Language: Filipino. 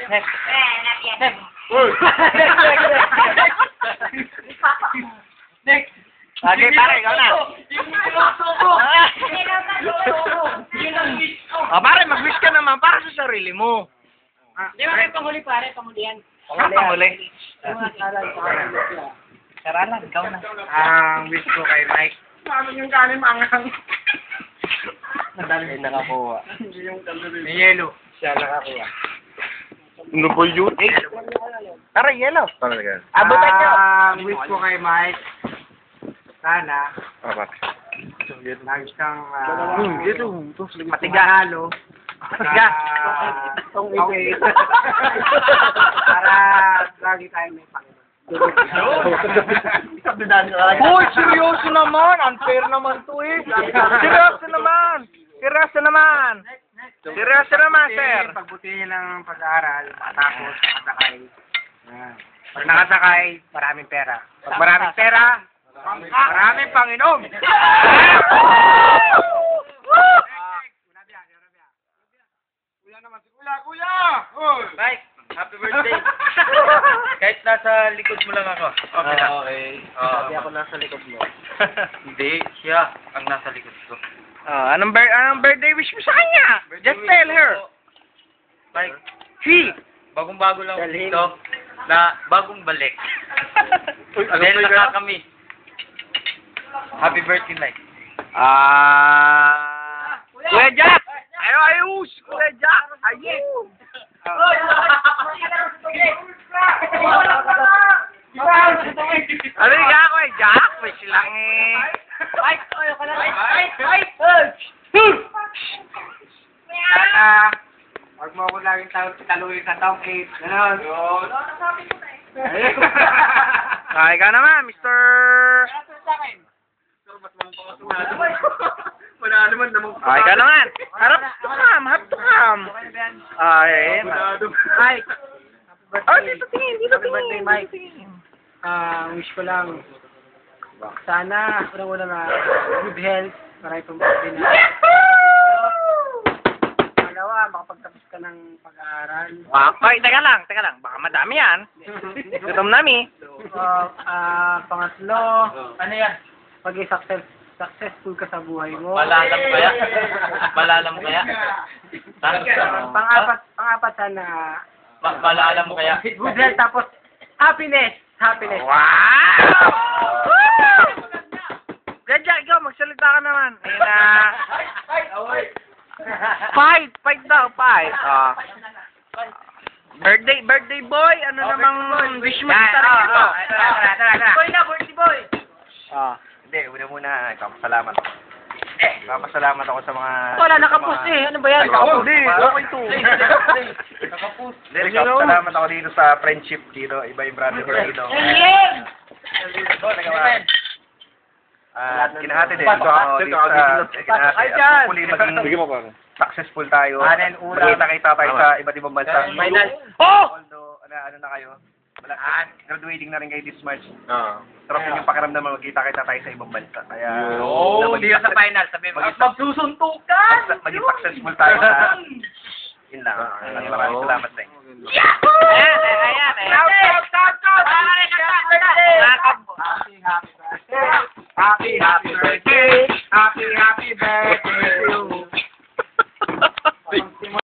Next. Next. Next. Okay, pare, ikaw na. Yung sinusubo. Yun ang wish ko. O, pare, mag-wish ka naman para sa sarili mo. Di ba kayo panghuli pare? Panghuli yan. Panguli. Saralan, ikaw na. Ang wish ko kay Mike. Paano yung kanin mangang? Madami nakakuha. May yelo. Siya nakakuha. Ano po yun? Tara, yellow. Talaga. Abutan nyo. Ang wish ko kay Mike, sana, lagi siyang matigahalo. Matiga. Okay. Para lagi tayo may Uy, seryoso naman. Unfair naman to eh. Seryoso naman. Seryoso naman. Seryoso naman, sir. Pagbutihin ng pag-aaral, matapos, nakasakay. Pag nakasakay, maraming pera. Pag maraming pera, maraming Panginoon. Mike, happy birthday. Kahit nasa likod mo lang ako. Okay lang. Okay. Sabi ako nasa likod mo. Hindi, siya ang nasa likod ko. Anong birthday wish mo sa kanya? Just tell her. Mike, bagong-bago lang dito na bagong balik. Dahil naka kami. Happy birthday, Mike. Kuya Jack! Ayos! Kuya Jack! Ayos! Ano nga, Kuya Jack? May silang eh. Mike, ayaw ka na. Mike! Huwag mo ako laging taluhin sa taong 8. Ganon. Ikaw naman, Mr. Wala naman namang. Ikaw naman. Harap to come. Harap to come. Ay, Mike! Oh, dito tingin. Dito Happy birthday, tingin. Mike. Wish ko lang, sana, unang-una na, good health, maraming pang birthday na. Pangalawa, makapagtapos ka ng pag-aaral. Ay, teka lang. Baka madami yan. Gutom nami. Pangatlo, Ano yan? maging successful ka sa buhay mo. Malalam kaya? Malalam kaya? Pang-apat sana, Malalam kaya? good health, tapos happiness. Wow! Woo! Gadya, ikaw, magsalita ka naman. Fight daw. Birthday boy, ano namang wish mo sa sarili mo? Birthday boy. Hindi, una papasalamat ako. Papasalamat ako sa mga... Wala, nakapos eh. Ano ba yan? Hindi, okay to. Hindi, papasalamat ako dito sa friendship dito. Iba yung brotherhood dito. Kinahati din. Ito ako dito sa kinahati. Hopefully maging successful tayo. Magkita-kita tayo sa iba't ibang bansa. Although, ano na kayo? Graduating na rin kayo this March. Sarap yun yung pakiramdam mo, magkita-kita tayo sa ibang bansa. Kaya, Hindi sa final, sabi mo. Magsusuntukan! maging successful tayo sa... Yun lang. Maraming salamat sa inyo. Ayan. Happy birthday! Happy birthday!